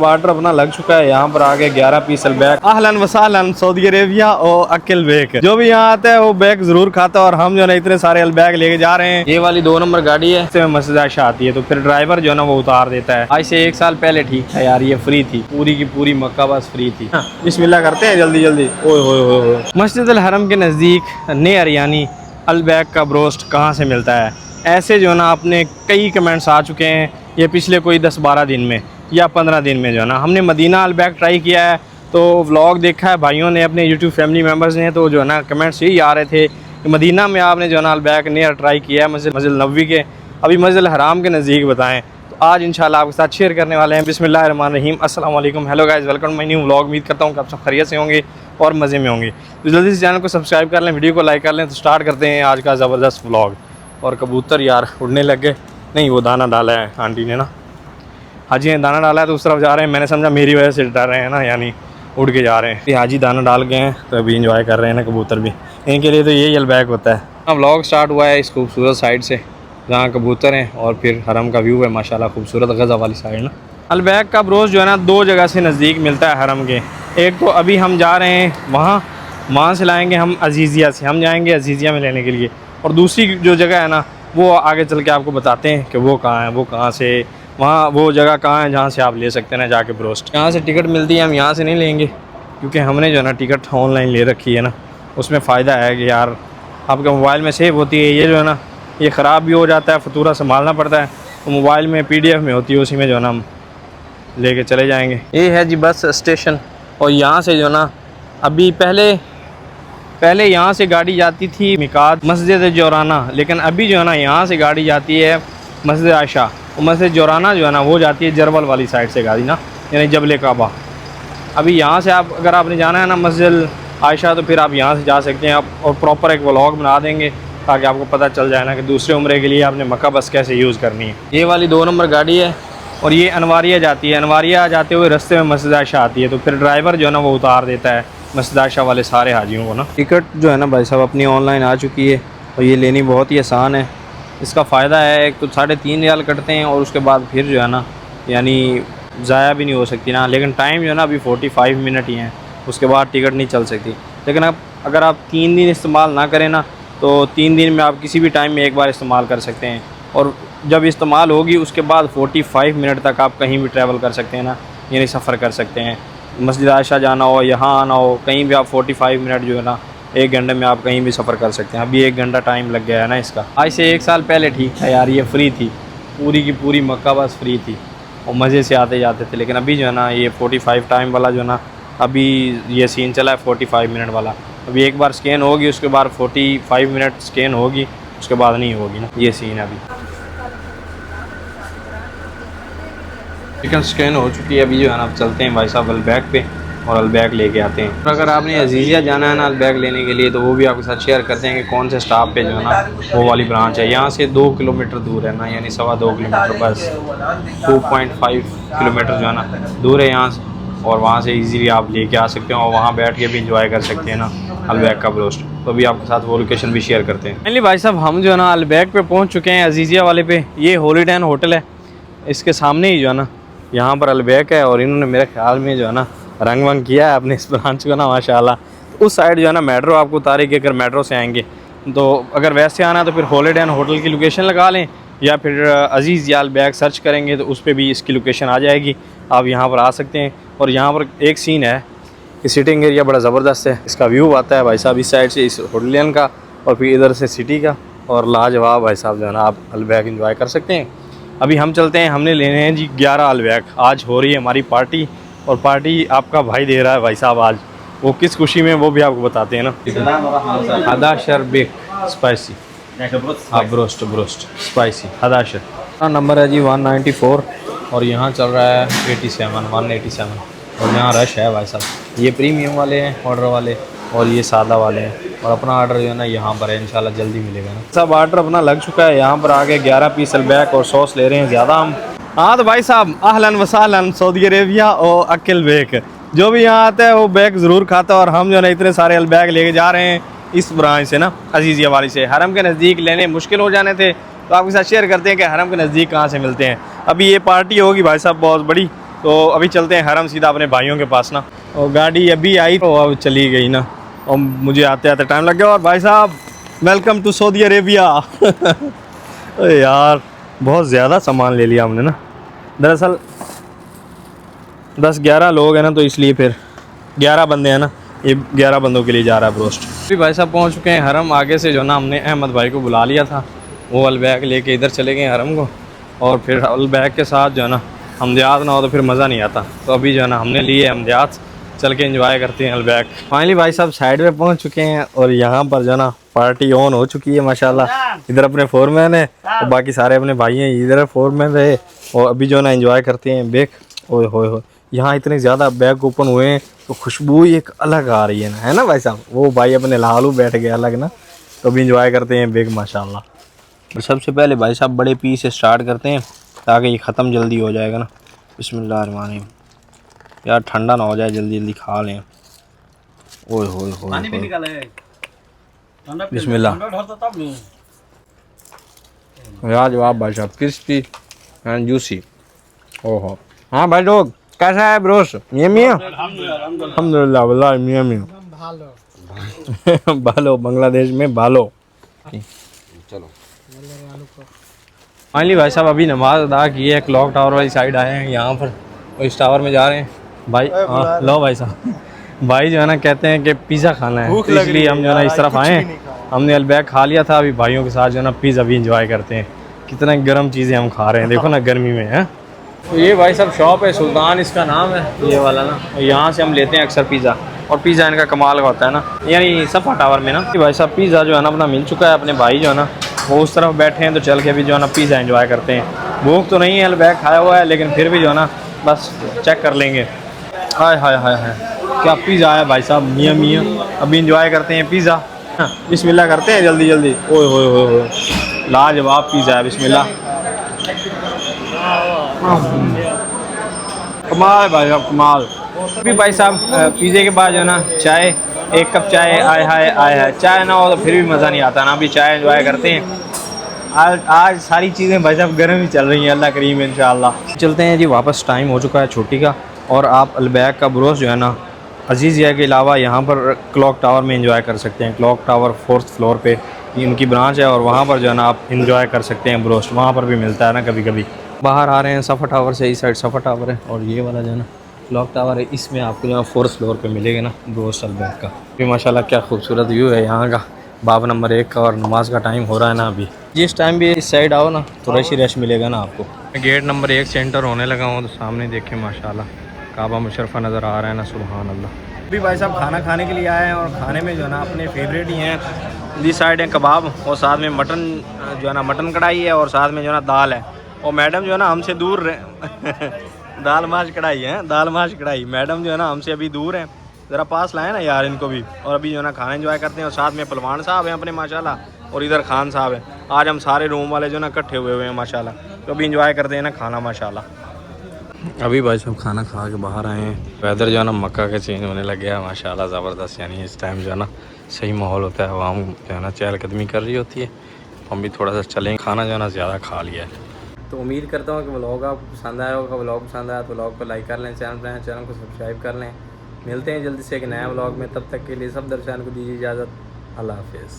Water अपना लग चुका है। यहाँ पर आगे 11 पीस अलबैक। अहलन वसहलन सऊदी अरेबिया और अकिल बैग, जो भी यहाँ आता है वो बैग जरूर खाता है। और हम जो है इतने सारे अलबैक लेके जा रहे हैं। ये वाली 2 नंबर गाड़ी है, इसमें मस्जिद आयशा आती है, तो फिर ड्राइवर जो है ना वो उतार देता है। आज से 1 साल पहले ठीक था यार, ये फ्री थी, पूरी की पूरी मक्का बस फ्री थी। बिस्मिल्लाह करते हैं जल्दी जल्दी। ओए होए होए। मस्जिद अल हरम के नज़दीक नियर यानी अलबैक का ब्रोस्ट कहाँ से मिलता है, ऐसे जो है ना अपने कई कमेंट्स आ चुके हैं ये पिछले कोई 10-12 दिन में या 15 दिन में। जो है ना हमने मदीना अलबैक ट्राई किया है, तो व्लॉग देखा है भाइयों ने, अपने यूट्यूब फैमिली मेम्बर्स ने, तो जो है ना कमेंट्स यही आ रहे थे कि मदीना में आपने जो है ना अलबैक नियर ट्राई किया है मस्जिद नबवी के, अभी मस्जिद हराम के नज़दीक बताएं। तो आज इंशाल्लाह आपके साथ शेयर करने वाले हैं। बिस्मिल्लाहिर्रहमानिर्रहीम, अस्सलाम वालेकुम, hello guys, welcome my new vlog. उम्मीद करता हूँ कि आप सब खैरियत से होंगे और मज़े में होंगे। तो जल्दी से चैनल को सब्सक्राइब कर लें, वीडियो को लाइक कर लें। तो स्टार्ट करते हैं आज का ज़बरदस्त व्लॉग। और कबूतर यार उड़ने लग गए, नहीं वो दाना डाला है आंटी ने ना, हाजी ने दाना डाला है तो उस तरफ जा रहे हैं। मैंने समझा मेरी वजह से डर रहे हैं ना, यानी उड़ के जा रहे हैं। हाजी दाना डाल गए हैं तो अभी इंजॉय कर रहे हैं ना कबूतर भी, इनके लिए तो यही अलबैक होता है। अब व्लॉग स्टार्ट हुआ है इस खूबसूरत साइड से जहाँ कबूतर हैं और फिर हरम का व्यू है माशाल्लाह खूबसूरत, गज़ा वाली साइड ना। अलबैक का ब्रोस्ट जो है ना 2 जगह से नज़दीक मिलता है हरम के। एक तो अभी हम जा रहे हैं वहाँ से लाएँगे हम अजीज़िया से, हम जाएँगे अजीज़िया में लेने के लिए। और दूसरी जो जगह है ना वो आगे चल के आपको बताते हैं कि वो कहाँ है, वो कहाँ से, वहाँ वो जगह कहाँ है जहाँ से आप ले सकते हैं ना जाके ब्रोस्ट। यहाँ से टिकट मिलती है, हम यहाँ से नहीं लेंगे क्योंकि हमने जो है ना टिकट ऑनलाइन ले रखी है ना, उसमें फ़ायदा है कि यार आपके मोबाइल में सेव होती है। ये जो है ना ये ख़राब भी हो जाता है, फतूरा संभालना पड़ता है, तो मोबाइल में PDF में होती है, उसी में जो है ना हम लेके चले जाएँगे। ये है जी बस स्टेशन। और यहाँ से जो है ना अभी पहले यहाँ से गाड़ी जाती थी मिकात मस्जिद जोराना, लेकिन अभी जो है ना यहाँ से गाड़ी जाती है मस्जिद आयशा। और मस्जिद जोराना जो है ना वो जाती है जरबल वाली साइड से गाड़ी ना, यानी जबल काबा। अभी यहाँ से आप अगर आपने जाना है ना मस्जिद आयशा तो फिर आप यहाँ से जा सकते हैं आप। और प्रॉपर एक व्लॉग बना देंगे ताकि आपको पता चल जाए ना कि दूसरे उम्रे के लिए आपने मक्का बस कैसे यूज़ करनी है। ये वाली 2 नंबर गाड़ी है और ये अनवारिया जाती है। अनवारिया जाते हुए रास्ते में मस्जिद आयशा आती है, तो फिर ड्राइवर जो है ना वो उतार देता है मस्जिद आयशा वाले सारे हाजियों को ना। टिकट जो है ना भाई साहब अपनी ऑनलाइन आ चुकी है और ये लेनी बहुत ही आसान है। इसका फ़ायदा है एक तो 3.5 रियाल कटते हैं और उसके बाद फिर जो है ना यानी ज़ाया भी नहीं हो सकती ना। लेकिन टाइम जो है ना अभी 45 मिनट ही हैं, उसके बाद टिकट नहीं चल सकती। लेकिन अब अगर आप 3 दिन इस्तेमाल ना करें ना तो 3 दिन में आप किसी भी टाइम में एक बार इस्तेमाल कर सकते हैं। और जब इस्तेमाल होगी उसके बाद 45 मिनट तक आप कहीं भी ट्रैवल कर सकते हैं ना, यानी सफ़र कर सकते हैं। मस्जिद आयशा जाना हो, यहाँ आना हो, कहीं भी आप 45 मिनट जो है ना 1 घंटे में आप कहीं भी सफ़र कर सकते हैं। अभी 1 घंटा टाइम लग गया है ना इसका। आज से 1 साल पहले ठीक था यार, ये फ्री थी, पूरी की पूरी मक्का बस फ्री थी और मज़े से आते जाते थे। लेकिन अभी जो है ना ये 45 टाइम वाला जो है ना अभी ये सीन चला है 45 मिनट वाला। अभी एक बार स्कैन होगी उसके बाद 45 मिनट स्कैन होगी, उसके बाद नहीं होगी ना, ये सीन है। अभी टिकट स्कैन हो चुकी है, अभी जो है ना आप चलते हैं भाई साहब अलबैक पे और अलबैक लेके आते हैं। अगर आपने अजीज़िया जाना है ना अलबैक लेने के लिए तो वो भी आपके साथ शेयर करते हैं कि कौन से स्टॉप पे जो है ना वो वाली ब्रांच है। यहाँ से 2 किलोमीटर दूर है ना, यानी 2.25 किलोमीटर, बस 2.5 किलोमीटर जो है ना दूर है यहाँ से। और वहाँ से इजीली आप लेके आ सकते हैं और वहाँ बैठ के भी इंजॉय कर सकते हैं ना अलबैक का ब्रोस्ट। तो अभी आपके साथ वो लोकेशन भी शेयर करते हैं। फाइनली भाई साहब हम जो है ना अलबैक पे पहुँच चुके हैं, अजीज़िया वाले पे। ये हॉलीडे इन होटल है, इसके सामने ही जो है ना यहाँ पर अलबैक है। और इन्होंने मेरे ख्याल में जो है ना रंग वंग किया है अपने इस ब्रांच को ना माशाल्लाह। तो उस साइड जो है ना मेट्रो आपको उतारेगी, अगर मेट्रो से आएंगे तो। अगर वैसे आना तो फिर हॉलीडे इन होटल की लोकेशन लगा लें या फिर अजीज़ या अलबैक सर्च करेंगे तो उस पर भी इसकी लोकेशन आ जाएगी, आप यहाँ पर आ सकते हैं। और यहाँ पर एक सीन है कि सिटिंग एरिया बड़ा ज़बरदस्त है, इसका व्यू आता है भाई साहब इस साइड से, इस होटलियन का, और फिर इधर से सिटी का। और लाजवाब भाई साहब जो है ना आप अलबैक इंजॉय कर सकते हैं। अभी हम चलते हैं, हमने लेने हैं जी 11 अलबैक। आज हो रही है हमारी पार्टी और पार्टी आपका भाई दे रहा है भाई साहब आज। वो किस खुशी में वो भी आपको बताते हैं ना। हदाशर बेक स्पाइसी, हाँ ब्रोस्ट स्पाइसी हदाशर। नंबर है जी 194 और यहाँ चल रहा है 187। और यहाँ रश है भाई साहब। ये प्रीमियम वाले हैं ऑर्डर वाले और ये सादा वाले हैं। और अपना ऑर्डर जो है ना यहाँ पर है, इंशाल्लाह जल्दी मिलेगा ना। सब ऑर्डर अपना लग चुका है। यहाँ पर आगे 11 पीस अलबैक और सॉस ले रहे हैं ज़्यादा हम। हाँ तो भाई साहब अहलन वसहलन सऊदी अरेबिया और अकिल बैग, जो भी यहाँ आता है वो बैग ज़रूर खाता है। और हम जो है ना इतने सारे अलबैक लेके जा रहे हैं इस ब्रांच से ना, अजीज़िया वाली से। हरम के नज़दीक लेने मुश्किल हो जाने थे तो आपके साथ शेयर करते हैं कि हरम के नज़दीक कहाँ से मिलते हैं। अभी ये पार्टी होगी भाई साहब बहुत बड़ी, तो अभी चलते हैं हरम सीधा अपने भाइयों के पास ना। और गाड़ी अभी आई तो अब चली गई ना, और मुझे आते आते टाइम लग गया। और भाई साहब वेलकम टू सऊदी अरेबिया। अरे यार बहुत ज़्यादा सामान ले लिया हमने ना, दरअसल 10-11 लोग हैं ना, तो इसलिए फिर 11 बंदे हैं ना, ये 11 बंदों के लिए जा रहा है ब्रोस्ट। अभी भाई साहब पहुंच चुके हैं हरम। आगे से जो ना हमने अहमद भाई को बुला लिया था, वो अलबैग लेके इधर चले गए हरम को, और फिर अलबैग के साथ जो है ना हमदयात ना हो तो फिर मज़ा नहीं आता। तो अभी जो है ना हमने लिए हमदयात, चल के एंजॉय करते हैं अलबैग। फाइनली भाई साहब साइड पे पहुंच चुके हैं, और यहाँ पर जो है ना पार्टी ऑन हो चुकी है माशाल्लाह। इधर अपने फोरमैन है और बाकी सारे अपने भाई हैं, इधर फोरमैन रहे, और अभी जो है ना एंजॉय करते हैं बैग। ओए होए होए, यहाँ इतने ज़्यादा बैग ओपन हुए हैं तो खुशबू ही एक अलग आ रही है ना भाई साहब। वो भाई अपने लालू बैठ गए अलग ना, तो अभी इंजॉय करते हैं बैग माशाल्लाह। तो सबसे पहले भाई साहब बड़े पीस से स्टार्ट करते हैं ताकि ये ख़त्म जल्दी हो जाएगा ना। बिस्मिल्लाहिर्रहमानिर्रहीम। यार ठंडा ना हो जाए, जल्दी जल्दी खा लें। ओए होए होए, बिस्मिल्लाह। यार जवाब भाई साहब, क्रिस्पी एंड जूसी। ओहो हाँ भाई लोग, कैसा है ब्रोस? मियाँ मियाँ अल्हम्दुलिल्लाह, वल्लाह मियाँ मियाँ भालो। बांग्लादेश में भालो। चलो फाइनली भाई साहब अभी नमाज अदा की है, क्लॉक टावर वाली साइड आए हैं यहाँ पर, और इस टावर में जा रहे हैं भाई। हाँ लो भाई साहब, भाई जो है ना कहते हैं कि पिज़्ज़ा खाना है, तो इसलिए हम जो है ना इस तरफ आए हैं। हमने अलबैग खा लिया था, अभी भाइयों के साथ जो है ना पिज़्ज़ा भी इंजॉय करते हैं। कितना गर्म चीज़ें हम खा रहे हैं, देखो ना गर्मी में है। तो ये भाई साहब शॉप है, सुल्तान इसका नाम है ये वाला ना, और यहाँ से हम लेते हैं अक्सर पिज़्ज़ा। और पिज़्ज़ा इनका कमाल का होता है ना, यानी सफ़ा टावर में ना। भाई साहब पिज़्ज़ा जो है ना अपना मिल चुका है, अपने भाई जो है ना वो उस तरफ बैठे हैं, तो चल के भी जो है ना पिज़्ज़ा एंजॉय करते हैं। भूख तो नहीं है, अलबैग खाया हुआ है, लेकिन फिर भी जो है ना बस चेक कर लेंगे। हाय हाय हाय हाय, क्या पिज़्ज़ा है भाई साहब, मियाँ मियाँ। अभी इंजॉय करते हैं पिज़्ज़ा, बिस्मिल्लाह करते हैं जल्दी जल्दी। ओए होए होए, लाजवाब पिज़्ज़ा है, बिस्मिल्लाह। कमाल भाई साहब कमाल। अभी भाई साहब पिज़्ज़े के बाद जो है ना चाय, एक कप चाय, आय हाय आय हाय, चाय ना हो तो फिर भी मज़ा नहीं आता ना। अभी चाय एंजॉय करते हैं। आज सारी चीज़ें भाई साहब गर्म ही चल रही हैं, अल्लाह करीम इंशाअल्लाह। चलते हैं जी वापस, टाइम हो चुका है छुट्टी का, और आप अलबैग का ब्रोस जो है ना अजीज़िया के अलावा यहाँ पर क्लॉक टावर में एंजॉय कर सकते हैं। क्लॉक टावर 4th फ्लोर पे इनकी ब्रांच है, और वहाँ पर जो है ना आप इंजॉय कर सकते हैं ब्रोस्ट, वहाँ पर भी मिलता है ना कभी कभी। बाहर आ रहे हैं सफ़ा टावर से, इस साइड सफ़ा टावर है, और ये वाला जो है ना क्लॉक टावर है, इसमें आपको जो है 4th फ्लोर पे मिलेगा ना ब्रोस्ट अलबैग का। भी माशाल्लाह क्या खूबसूरत व्यू है यहाँ का, बाब नंबर 1 का, और नमाज का टाइम हो रहा है ना अभी। जिस टाइम भी इस साइड आओ ना तो रश ही रश मिलेगा ना आपको। गेट नंबर 1 से एंटर होने लगा हूँ, तो सामने देखें माशाल्लाह काबा मुशर्रफा नज़र आ रहा है ना, सुभान अल्लाह। अभी भाई साहब खाना खाने के लिए आए हैं, और खाने में जो है ना अपने फेवरेट ही हैं। इस साइड है कबाब, और साथ में मटन जो है ना मटन कढ़ाई है, और साथ में जो है ना दाल है। और मैडम जो है ना हमसे दूर दाल माश कढ़ाई है, दाल माश कढ़ाई। मैडम जो है ना हमसे अभी दूर हैं, ज़रा पास लाए ना यार इनको भी। और अभी जो है ना खाना एंजॉय करते हैं, और साथ में पलवान साहब हैं अपने माशाल्लाह, और इधर खान साहब हैं। आज हम सारे रूम वाले जो है ना इकट्ठे हुए हैं माशाल्लाह, तो अभी इंजॉय करते हैं ना खाना माशाल्लाह। अभी भाई साहब खाना खा के बाहर आए हैं। वेदर जो है ना मक्का के चेंज होने लग गया है माशाल्लाह, ज़बरदस्त। यानी इस टाइम जो है ना सही माहौल होता है, आवाम जो है ना चहलकदमी कर रही होती है। हम भी थोड़ा सा चलेंगे, खाना जो है ना ज़्यादा खा लिया है। तो उम्मीद करता हूँ कि व्लॉग आपको पसंद आया होगा। व्लॉग पसंद आया तो व्लॉग को लाइक कर लें, चैनल को सब्सक्राइब कर लें। मिलते हैं जल्दी से एक नया व्लॉग में, तब तक के लिए सब दर्शकों को दीजिए इजाज़त। अल्लाह हाफिज़।